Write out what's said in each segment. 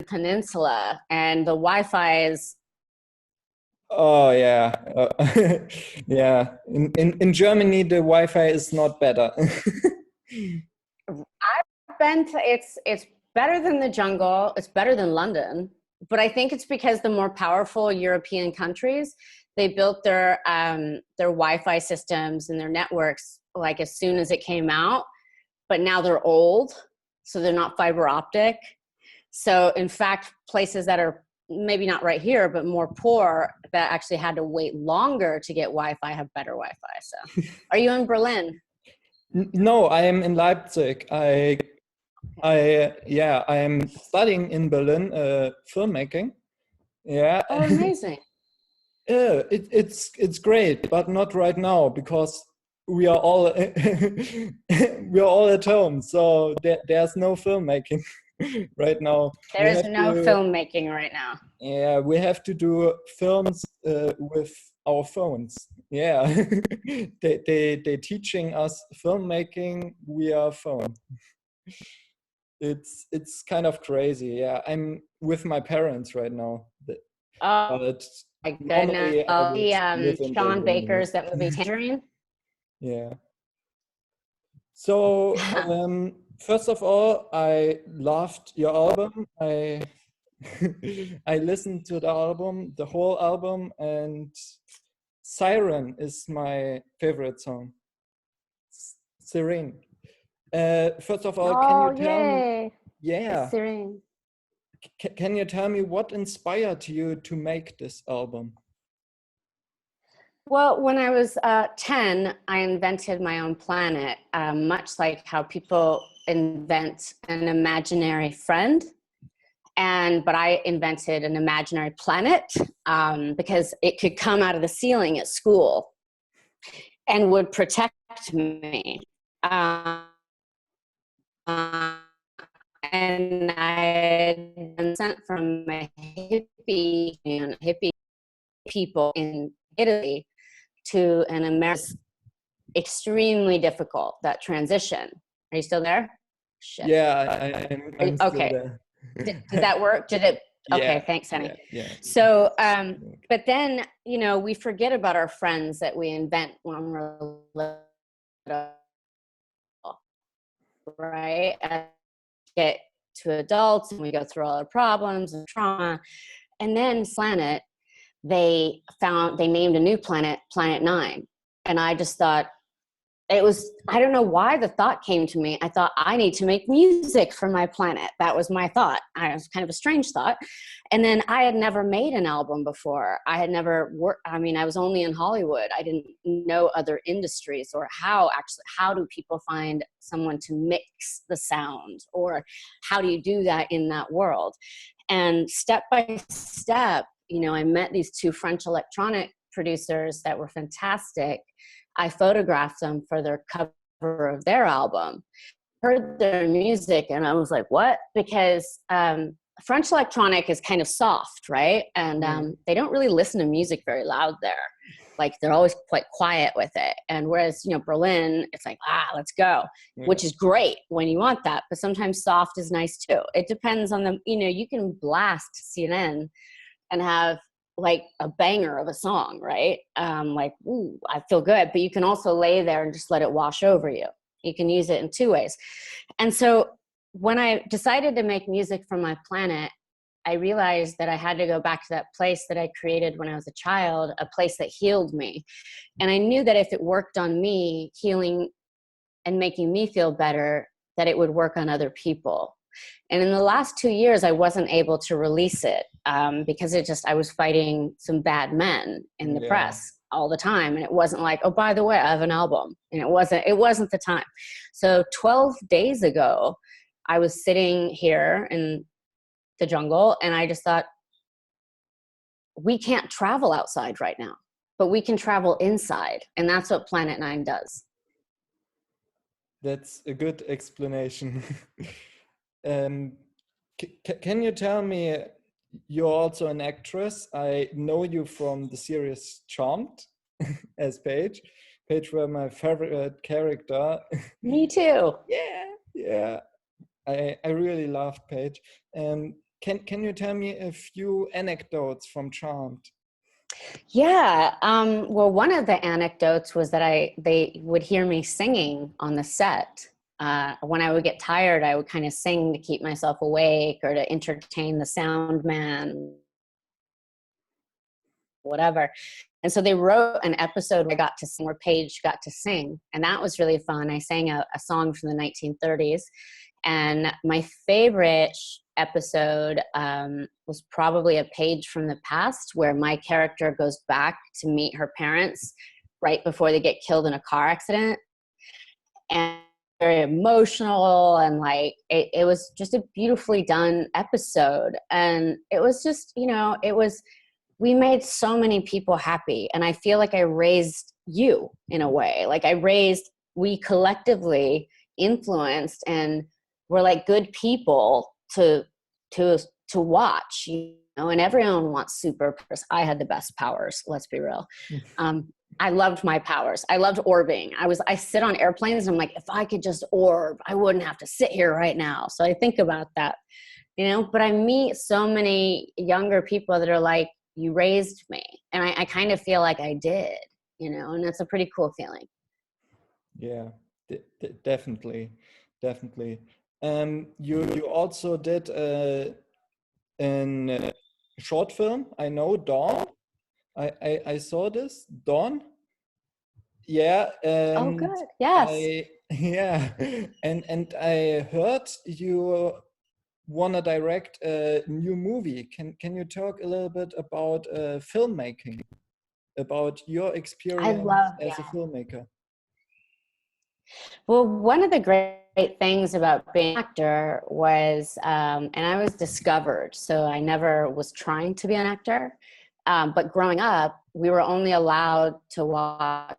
peninsula, and the Wi-Fi is. Oh yeah, yeah. In Germany, the Wi-Fi is not better. I've been to, it's better than the jungle. It's better than London, but I think it's because the more powerful European countries, they built their Wi-Fi systems and their networks like as soon as it came out, but now they're old, so they're not fiber optic. So in fact, places that are maybe not right here, but more poor, that actually had to wait longer to get Wi-Fi, have better Wi-Fi. So are you in Berlin? No, I am in Leipzig. Yeah, I am studying in Berlin, filmmaking. Yeah. Oh, amazing. Yeah, it's great, but not right now because we are all we are all at home, so there's no filmmaking right now. We There's have no to, filmmaking right now. yeah, we have to do films with our phones. Yeah, they teaching us filmmaking via phone. It's kind of crazy. Yeah, I'm with my parents right now, Oh but my goodness. normally I Oh, would the live in Sean Berlin. Baker's, that movie Tangerine. Yeah. So first of all, I loved your album. I I listened to the album, the whole album, and Siren is my favorite song. Serene. First of all, can Oh, you tell me? yay. Yeah. Serene. Can you tell me what inspired you to make this album? Well, when I was 10, I invented my own planet, much like how people invent an imaginary friend. But I invented an imaginary planet because it could come out of the ceiling at school and would protect me. And I had been sent from a hippie people in Italy to an American. Extremely difficult, that transition. Are you still there? Shit. Yeah, I'm still Okay. there. Did that work? Did it? Okay, Yeah, thanks, honey. yeah. So, but then, we forget about our friends that we invent when we're little, right? And get to adults and we go through all our problems and trauma. And then planet, they named a new planet, Planet Nine. And I just thought, I don't know why the thought came to me. I thought, I need to make music for my planet. That was my thought. It was kind of a strange thought. And then I had never made an album before. I had never worked. I mean, I was only in Hollywood. I didn't know other industries or how do people find someone to mix the sound, or how do you do that in that world? And step by step, I met these two French electronic producers that were fantastic. I photographed them for their cover of their album, heard their music, and I was like, what? Because French electronic is kind of soft, right? And they don't really listen to music very loud there. Like, they're always quite quiet with it. And whereas, Berlin, it's like, let's go, which is great when you want that. But sometimes soft is nice too. It depends on you can blast CNN and have like a banger of a song, right? Like, ooh, I feel good. But you can also lay there and just let it wash over you. You can use it in two ways. And so when I decided to make music for my planet, I realized that I had to go back to that place that I created when I was a child, a place that healed me. And I knew that if it worked on me, healing and making me feel better, that it would work on other people. And in the last 2 years, I wasn't able to release it because I was fighting some bad men in the press all the time. And it wasn't like, oh, by the way, I have an album. And it wasn't the time. So 12 days ago, I was sitting here in the jungle and I just thought, we can't travel outside right now, but we can travel inside. And that's what Planet Nine does. That's a good explanation. Can you tell me, you're also an actress. I know you from the series Charmed as Paige. Paige was my favorite character. Me too. Yeah. I really loved Paige. Can you tell me a few anecdotes from Charmed? Yeah. Well, one of the anecdotes was that they would hear me singing on the set. When I would get tired, I would kind of sing to keep myself awake or to entertain the sound man, whatever. And so they wrote an episode where I got to sing, where Paige got to sing. And that was really fun. I sang a song from the 1930s. And my favorite episode was probably A Page from the Past, where my character goes back to meet her parents right before they get killed in a car accident. And very emotional, and like it was just a beautifully done episode. And it was just, we made so many people happy. And I feel like I raised you in a way. Like we collectively influenced and were like good people to watch, and everyone wants superpowers. I had the best powers, let's be real. I loved my powers. I loved orbing. I sit on airplanes and I'm like, if I could just orb, I wouldn't have to sit here right now. So I think about that, but I meet so many younger people that are like, you raised me. And I kind of feel like I did, and it's a pretty cool feeling. Yeah, definitely. Definitely. You also did a short film, I know, Dawn. I saw this, Dawn. Yeah, Oh, and good. Yes. yeah, and I heard you want to direct a new movie. Can you talk a little bit about filmmaking, about your experience as a filmmaker? Well, one of the great things about being an actor was, and I was discovered, so I never was trying to be an actor. But growing up, we were only allowed to watch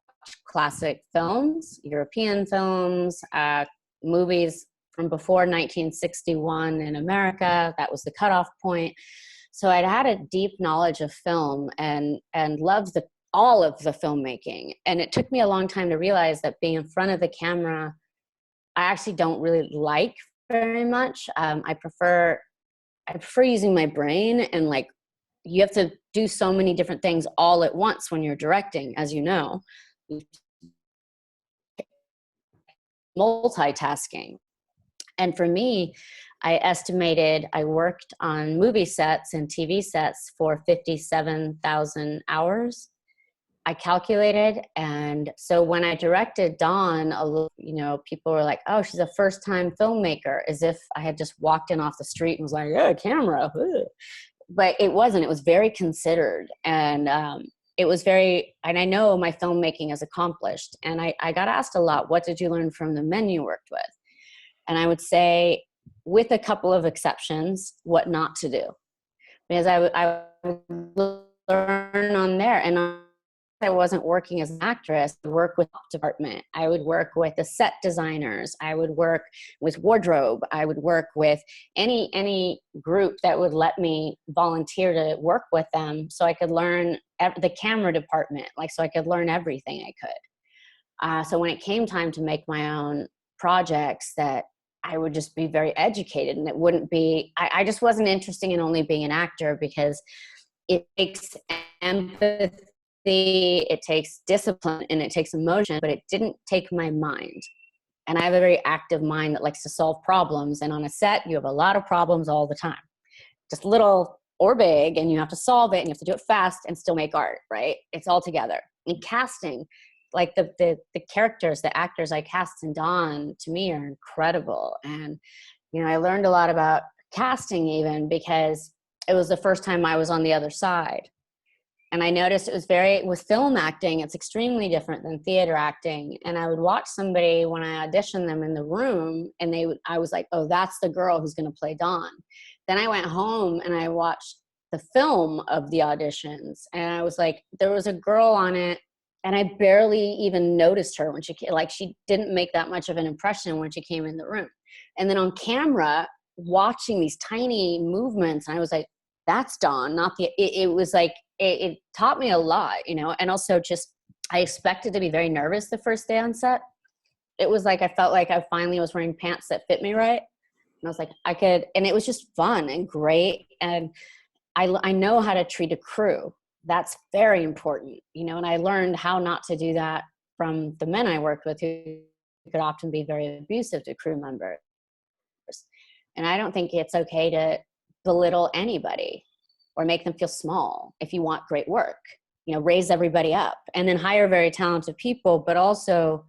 classic films, European films, movies from before 1961 in America. That was the cutoff point. So I'd had a deep knowledge of film and loved all of the filmmaking. And it took me a long time to realize that being in front of the camera, I actually don't really like very much. I prefer using my brain, and like, you have to do so many different things all at once when you're directing, as you know, multitasking. And for me, I estimated I worked on movie sets and TV sets for 57,000 hours. I calculated. And so when I directed Dawn, people were like, oh, she's a first time filmmaker, as if I had just walked in off the street and was like, yeah, camera. But it wasn't. It was very considered. And and I know my filmmaking is accomplished. And I got asked a lot, what did you learn from the men you worked with? And I would say, with a couple of exceptions, what not to do. Because I would learn on there. And I wasn't working as an actress, I would work with the department. I would work with the set designers. I would work with wardrobe. I would work with any group that would let me volunteer to work with them, so I could learn the camera department, so I could learn everything I could. So when it came time to make my own projects, that I would just be very educated, and it wouldn't be, I just wasn't interested in only being an actor, because it takes empathy, it takes discipline, and it takes emotion, but it didn't take my mind. And I have a very active mind that likes to solve problems. And on a set, you have a lot of problems all the time, just little or big, and you have to solve it, and you have to do it fast and still make art, right? It's all together. In casting, like the characters, the actors I cast in Dawn, to me, are incredible. And, I learned a lot about casting, even because it was the first time I was on the other side. And I noticed it was with film acting, it's extremely different than theater acting. And I would watch somebody when I auditioned them in the room, and I was like, oh, that's the girl who's going to play Dawn. Then I went home and I watched the film of the auditions, and I was like, there was a girl on it, and I barely even noticed her when she didn't make that much of an impression when she came in the room. And then on camera, watching these tiny movements, and I was like, that's Dawn, not the, it was like, it taught me a lot, and also just, I expected to be very nervous the first day on set. It was like, I felt like I finally was wearing pants that fit me right. And I was like, and it was just fun and great. And I know how to treat a crew. That's very important, and I learned how not to do that from the men I worked with, who could often be very abusive to crew members. And I don't think it's okay to belittle anybody or make them feel small if you want great work. Raise everybody up and then hire very talented people. But also,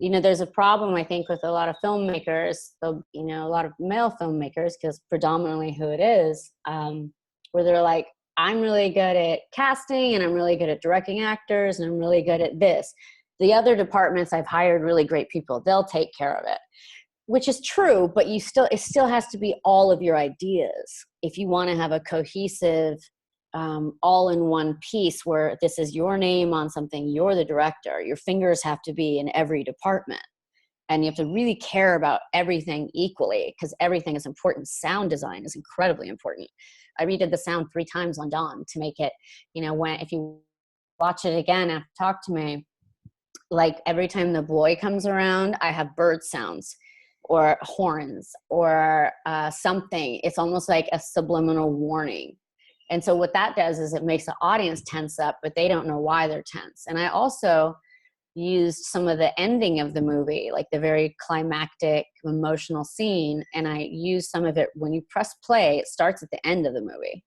there's a problem, I think, with a lot of filmmakers, a lot of male filmmakers, because predominantly who it is, where they're like, I'm really good at casting and I'm really good at directing actors and I'm really good at this. The other departments, I've hired really great people. They'll take care of it, which is true, but it still has to be all of your ideas. If you want to have a cohesive, all-in-one piece where this is your name on something, you're the director, your fingers have to be in every department. And you have to really care about everything equally, because everything is important. Sound design is incredibly important. I redid the sound 3 times on Dawn to make it, if you watch it again after talk to me, like every time the boy comes around, I have bird sounds or horns or something. It's almost like a subliminal warning. And so what that does is it makes the audience tense up, but they don't know why they're tense. And I also used some of the ending of the movie, like the very climactic emotional scene, and I used some of it. When you press play, it starts at the end of the movie,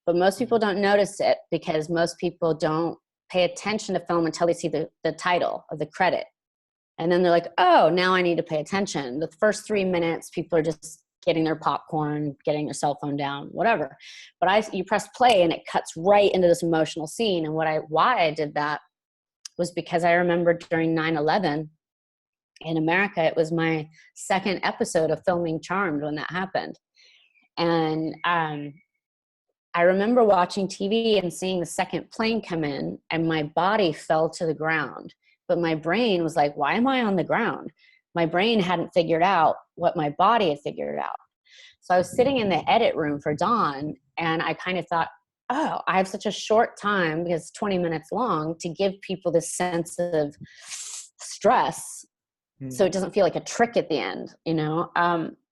but most people don't notice it because most people don't pay attention to film until they see the title of the credit, and then they're like, oh, now I need to pay attention. The first 3 minutes people are just getting their popcorn, getting their cell phone down, whatever, but you press play and it cuts right into this emotional scene. And why I did that was because I remember during 9/11 in America, it was my second episode of filming Charmed when that happened. And I remember watching TV and seeing the second plane come in, and my body fell to the ground. But my brain was like, why am I on the ground? My brain hadn't figured out what my body had figured out. So I was sitting in the edit room for Dawn, and I kind of thought, oh, I have such a short time, because it's 20 minutes long, to give people this sense of stress, so it doesn't feel like a trick at the end,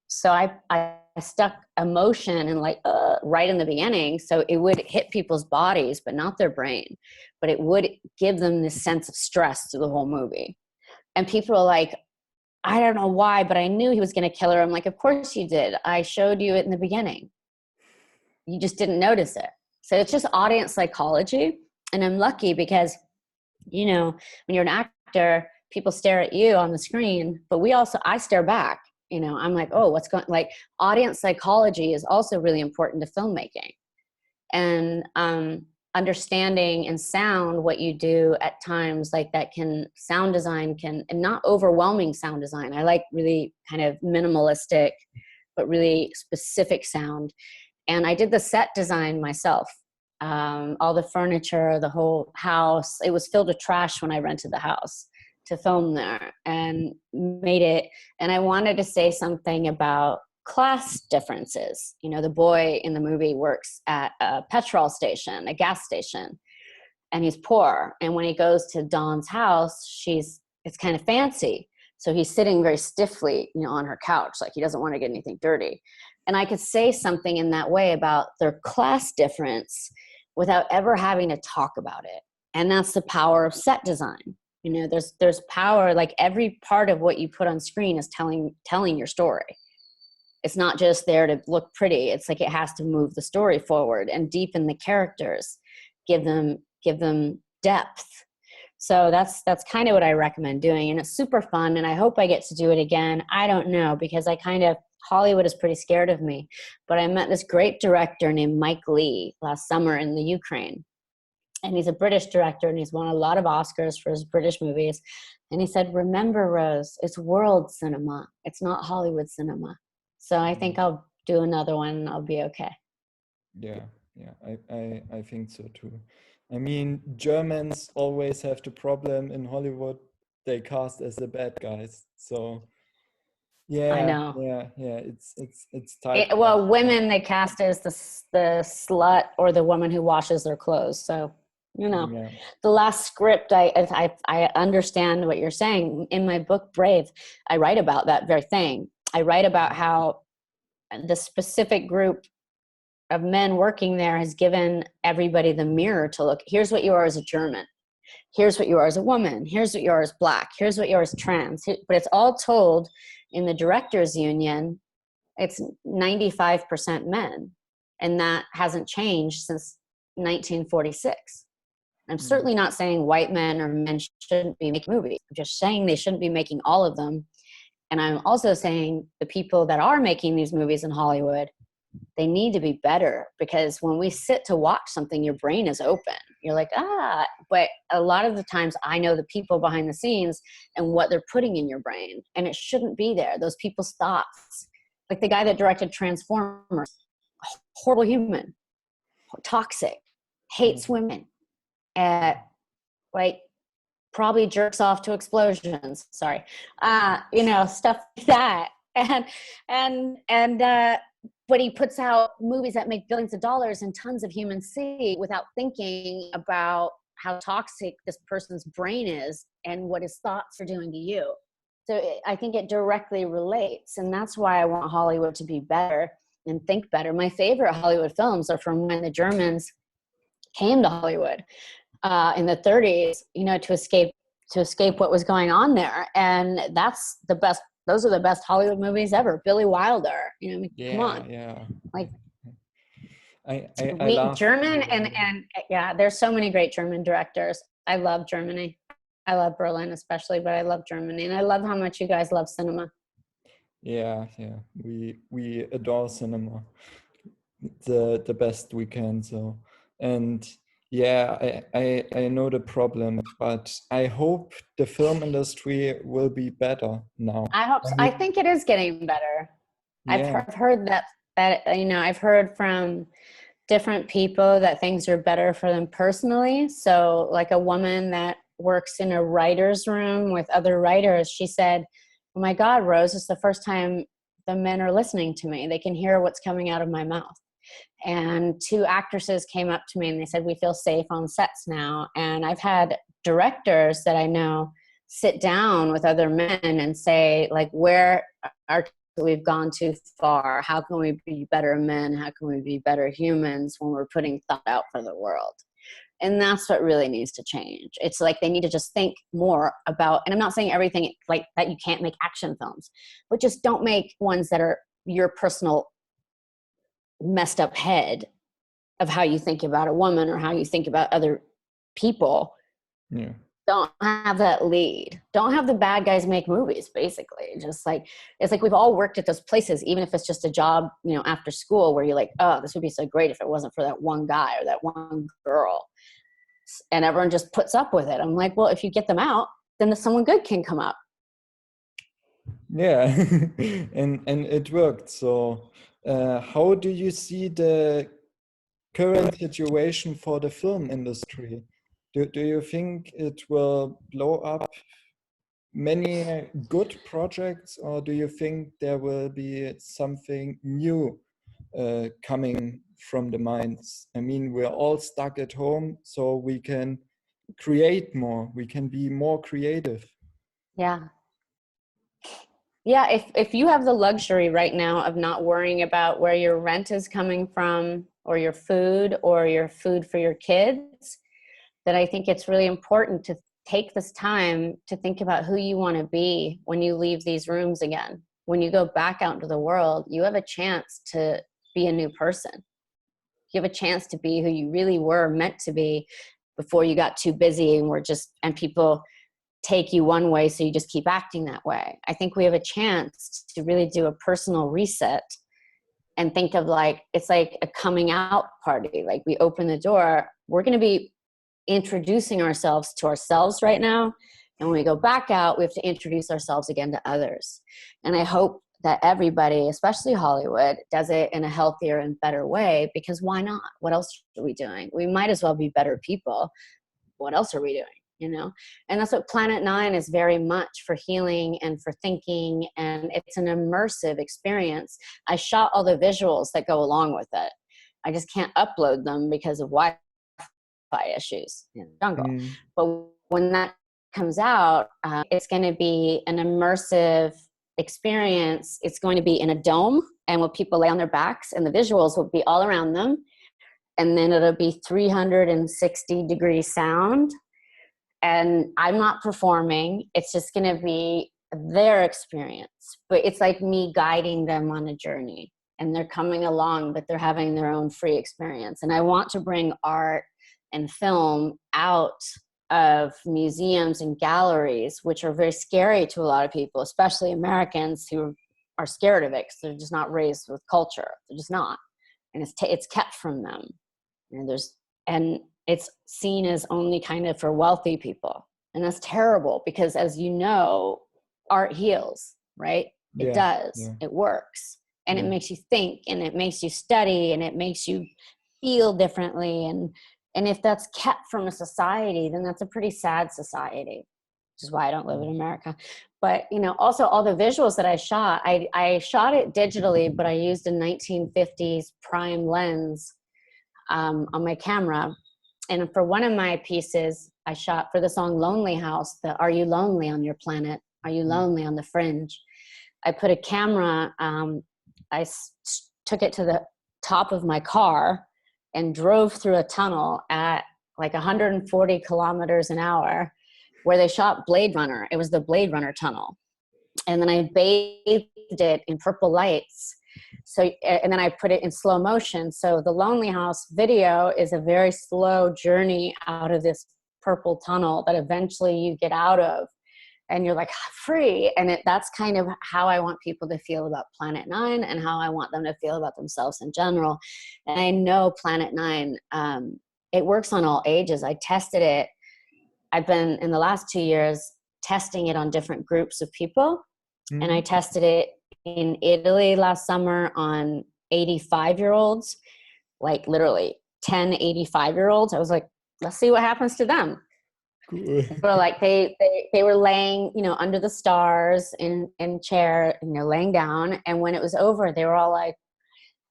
So I stuck emotion and right in the beginning, so it would hit people's bodies, but not their brain. But it would give them this sense of stress through the whole movie. And people are like, I don't know why, but I knew he was going to kill her. I'm like, of course you did. I showed you it in the beginning. You just didn't notice it. So it's just audience psychology. And I'm lucky because, when you're an actor, people stare at you on the screen, but I stare back. I'm like, oh, what's going, like, audience psychology is also really important to filmmaking. And understanding in sound what you do at times, like that sound design and not overwhelming sound design. I like really kind of minimalistic, but really specific sound. And I did the set design myself. All the furniture, the whole house, it was filled with trash when I rented the house to film there, and made it. And I wanted to say something about class differences. The boy in the movie works at a petrol station, a gas station, and he's poor. And when he goes to Dawn's house, it's kind of fancy. So he's sitting very stiffly, on her couch, like he doesn't want to get anything dirty. And I could say something in that way about their class difference without ever having to talk about it. And that's the power of set design. There's power, like every part of what you put on screen is telling your story. It's not just there to look pretty. It's like it has to move the story forward and deepen the characters, give them depth. So that's kind of what I recommend doing. And it's super fun. And I hope I get to do it again. I don't know, because Hollywood is pretty scared of me. But I met this great director named Mike Lee last summer in the Ukraine. And he's a British director, and he's won a lot of Oscars for his British movies. And he said, remember, Rose, it's world cinema. It's not Hollywood cinema. So I think I'll do another one and I'll be okay. Yeah, I think so too. I mean, Germans always have the problem in Hollywood. They cast as the bad guys. So yeah, I know. Yeah. It's tight. Women they cast as the slut or the woman who washes their clothes. So the last script, I understand what you're saying. In my book Brave, I write about that very thing. I write about how the specific group of men working there has given everybody the mirror to look. Here's what you are as a German. Here's what you are as a woman. Here's what you are as Black. Here's what you are as trans. But it's all told in the directors union. It's 95% men. And that hasn't changed since 1946. I'm certainly not saying white men or men shouldn't be making movies. I'm just saying they shouldn't be making all of them. And I'm also saying the people that are making these movies in Hollywood, they need to be better, because when we sit to watch something, your brain is open. You're like, but a lot of the times I know the people behind the scenes and what they're putting in your brain, and it shouldn't be there. Those people's thoughts, like the guy that directed Transformers, horrible human, toxic, hates women, like probably jerks off to explosions. Sorry. Stuff like that. But he puts out movies that make billions of dollars and tons of humans see without thinking about how toxic this person's brain is and what his thoughts are doing to you. So I think it directly relates. And that's why I want Hollywood to be better and think better. My favorite Hollywood films are from when the Germans came to Hollywood in the 30s, to escape what was going on there. And that's the best. Those are the best Hollywood movies ever. Billy Wilder, come on. Yeah. Like, I love German and there's so many great German directors. I love Germany. I love Berlin especially, but I love Germany, and I love how much you guys love cinema. Yeah. We adore cinema, the best we can. So, and yeah, I know the problem, but I hope the film industry will be better now. I hope so. I think it is getting better. Yeah. I've heard that I've heard from different people that things are better for them personally. So like a woman that works in a writer's room with other writers, she said, "Oh my God, Rose, it's the first time the men are listening to me. They can hear what's coming out of my mouth." And 2 actresses came up to me and they said, "We feel safe on sets now." And I've had directors that I know sit down with other men and say, like, where we've gone too far? How can we be better men? How can we be better humans when we're putting thought out for the world? And that's what really needs to change. It's like they need to just think more about, and I'm not saying everything like that, you can't make action films, but just don't make ones that are your personal messed up head of how you think about a woman or how you think about other people. Yeah. Don't have that lead. Don't have the bad guys make movies, basically. Just like, it's like we've all worked at those places, even if it's just a job, after school, where you're like, oh, this would be so great if it wasn't for that one guy or that one girl. And everyone just puts up with it. I'm like, well, if you get them out, then someone good can come up. Yeah. and it worked. So how do you see the current situation for the film industry? Do you think it will blow up many good projects, or do you think there will be something new coming from the minds? I mean, we're all stuck at home, so we can create more. We can be more creative. Yeah. Yeah, if you have the luxury right now of not worrying about where your rent is coming from or your food for your kids, then I think it's really important to take this time to think about who you want to be when you leave these rooms again. When you go back out into the world, you have a chance to be a new person. You have a chance to be who you really were meant to be before you got too busy and people take you one way, so you just keep acting that way. I think we have a chance to really do a personal reset and think of it's like a coming out party. Like, we open the door, we're going to be introducing ourselves to ourselves right now. And when we go back out, we have to introduce ourselves again to others. And I hope that everybody, especially Hollywood, does it in a healthier and better way, because why not? What else are we doing? We might as well be better people. What else are we doing? And that's what Planet Nine is very much, for healing and for thinking. And it's an immersive experience. I shot all the visuals that go along with it. I just can't upload them because of Wi-Fi issues in the jungle. But when that comes out, it's going to be an immersive experience. It's going to be in a dome. and will people lay on their backs, and the visuals will be all around them. And then it'll be 360-degree sound. And I'm not performing. It's just going to be their experience. But it's like me guiding them on a journey. And they're coming along, but they're having their own free experience. And I want to bring art and film out of museums and galleries, which are very scary to a lot of people, especially Americans who are scared of it because they're just not raised with culture. They're just not. And it's kept from them. And it's seen as only kind of for wealthy people. And that's terrible because, as you know, art heals, right? It does. Yeah. It works. And it makes you think, and it makes you study, and it makes you feel differently. And if that's kept from a society, then that's a pretty sad society, which is why I don't live in America. But, you know, also all the visuals that I shot, I shot it digitally, but I used a 1950s prime lens on my camera. And for one of my pieces, I shot for the song Lonely House, the Are You Lonely on Your Planet? Are you lonely on the fringe? I put a camera, took it to the top of my car and drove through a tunnel at like 140 kilometers an hour where they shot Blade Runner. It was the Blade Runner tunnel. And then I bathed it in purple lights. So, and then I put it in slow motion. So the Lonely House video is a very slow journey out of this purple tunnel that eventually you get out of. And you're like free. And that's kind of how I want people to feel about Planet Nine and how I want them to feel about themselves in general. And I know Planet Nine, it works on all ages. I tested it. I've been in the last 2 years testing it on different groups of people. Mm-hmm. And I tested it in Italy last summer on 85-year-olds, like literally 10 85-year-olds. I was like, let's see what happens to them. Cool. But like they were laying, you know, under the stars in chair, you know, laying down. And when it was over, they were all like,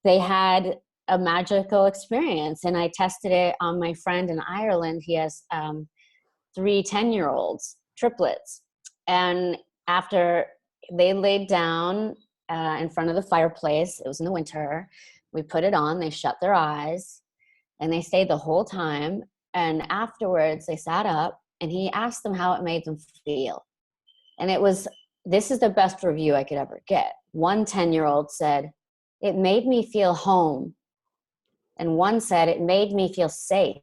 they had a magical experience. And I tested it on my friend in Ireland. He has 3 10-year-olds, triplets. And after they laid down in front of the fireplace, it was in the winter, we put it on, they shut their eyes, and they stayed the whole time. And afterwards, they sat up, and he asked them how it made them feel. And this is the best review I could ever get. One 10-year-old said, it made me feel home. And one said, it made me feel safe.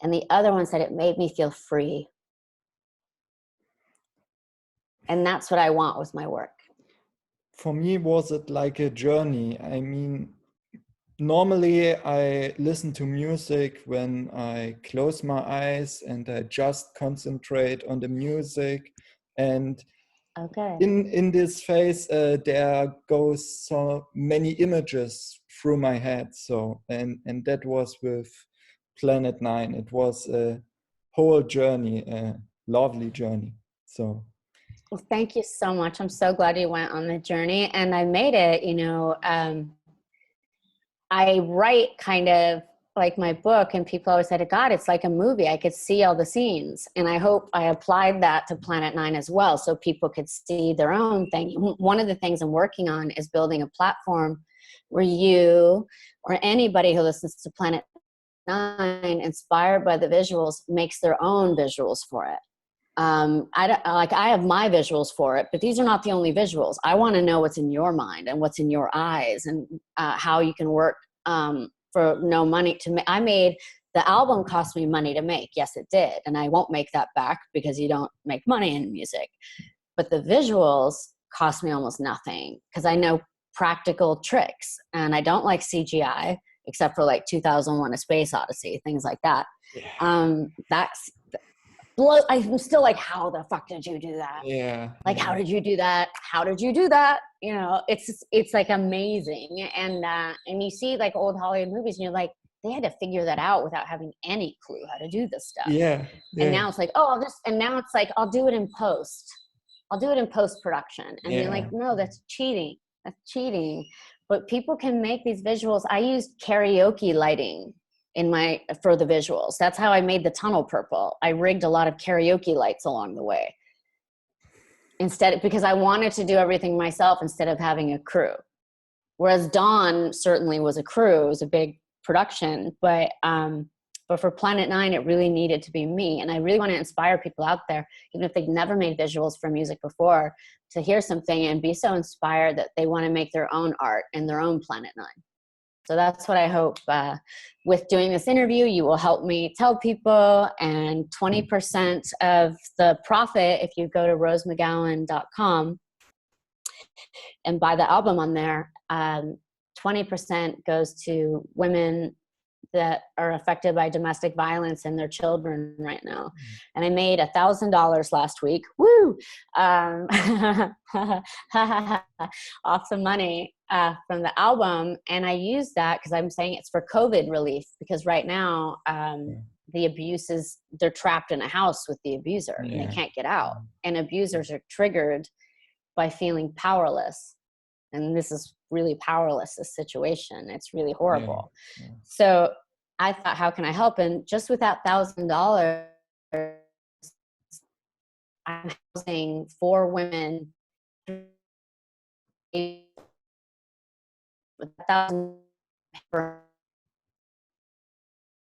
And the other one said, it made me feel free. And that's what I want with my work. For me, was it like a journey? I mean, normally I listen to music when I close my eyes and I just concentrate on the music. And in this phase, there goes so many images through my head. So, and that was with Planet Nine. It was a whole journey, a lovely journey. So. Well, thank you so much. I'm so glad you went on the journey, and I made it, you know, I write kind of like my book, and people always said, God, it's like a movie. I could see all the scenes. And I hope I applied that to Planet Nine as well, so people could see their own thing. One of the things I'm working on is building a platform where you or anybody who listens to Planet Nine, inspired by the visuals, makes their own visuals for it. I have my visuals for it, but these are not the only visuals. I want to know what's in your mind and what's in your eyes, and how you can work for no money I made the album cost me money to make. Yes, it did. And I won't make that back because you don't make money in music, but the visuals cost me almost nothing because I know practical tricks, and I don't like CGI except for like 2001: A Space Odyssey, things like that. Yeah. I'm still like, how the fuck did you do that? Yeah. Like, how did you do that? How did you do that? You know, it's like amazing. And you see like old Hollywood movies, and you're like, they had to figure that out without having any clue how to do this stuff. Yeah. And now it's like, now it's like, I'll do it in post. I'll do it in post-production. And you're like, no, that's cheating. That's cheating. But people can make these visuals. I used karaoke lighting for the visuals. That's how I made the tunnel purple. I rigged a lot of karaoke lights along the way because I wanted to do everything myself instead of having a crew. Whereas Dawn certainly was a crew, it was a big production, but for Planet Nine, it really needed to be me. And I really want to inspire people out there, even if they've never made visuals for music before, to hear something and be so inspired that they want to make their own art in their own Planet Nine. So that's what I hope with doing this interview, you will help me tell people. And 20% of the profit, if you go to rosemcgowan.com and buy the album on there, 20% goes to women that are affected by domestic violence and their children right now. And I made $1,000 last week. Woo! Off the money from the album. And I use that because I'm saying it's for COVID relief, because right now the abuse is, they're trapped in a house with the abuser and they can't get out. And abusers are triggered by feeling powerless. And this is really powerless, this situation. It's really horrible. So I thought, how can I help? And just with that $1,000, I'm housing 4 women with $1,000.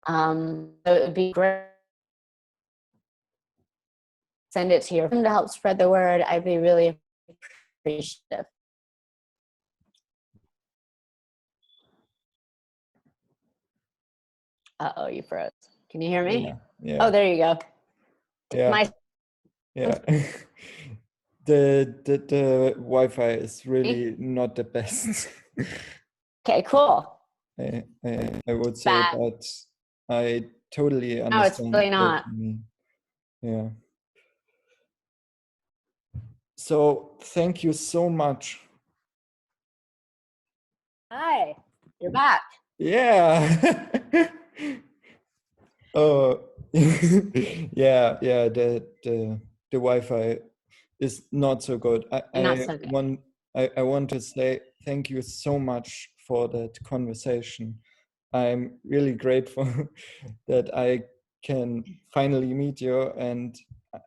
So it would be great. Send it to your friend to help spread the word. I'd be really appreciative. Uh-oh, you froze. Can you hear me? Yeah. Oh, there you go. Yeah. The Wi-Fi is really not the best. Okay, cool. I would say, but I totally understand. No, it's really not. Yeah. So thank you so much. Hi, you're back. Yeah. Oh, yeah. The Wi-Fi is not so good. I want to say thank you so much for that conversation. I'm really grateful that I can finally meet you, and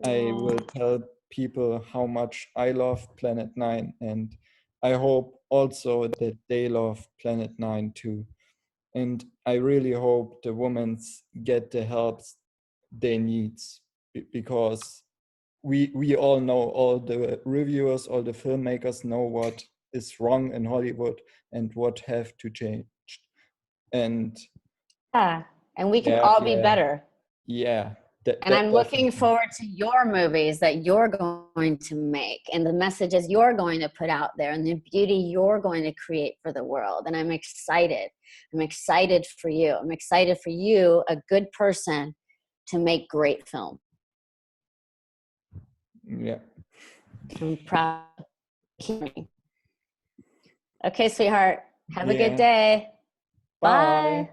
I will tell people how much I love Planet Nine, and I hope also that they love Planet Nine too. And I really hope the women get the help they need, because we all know, all the reviewers, all the filmmakers know what is wrong in Hollywood and what have to change. And we can all be better. Yeah. And I'm looking forward to your movies that you're going to make, and the messages you're going to put out there, and the beauty you're going to create for the world. And I'm excited. I'm excited for you. I'm excited for you, a good person, to make great film. Yeah. I'm proud. Okay, sweetheart. Have a good day. Bye.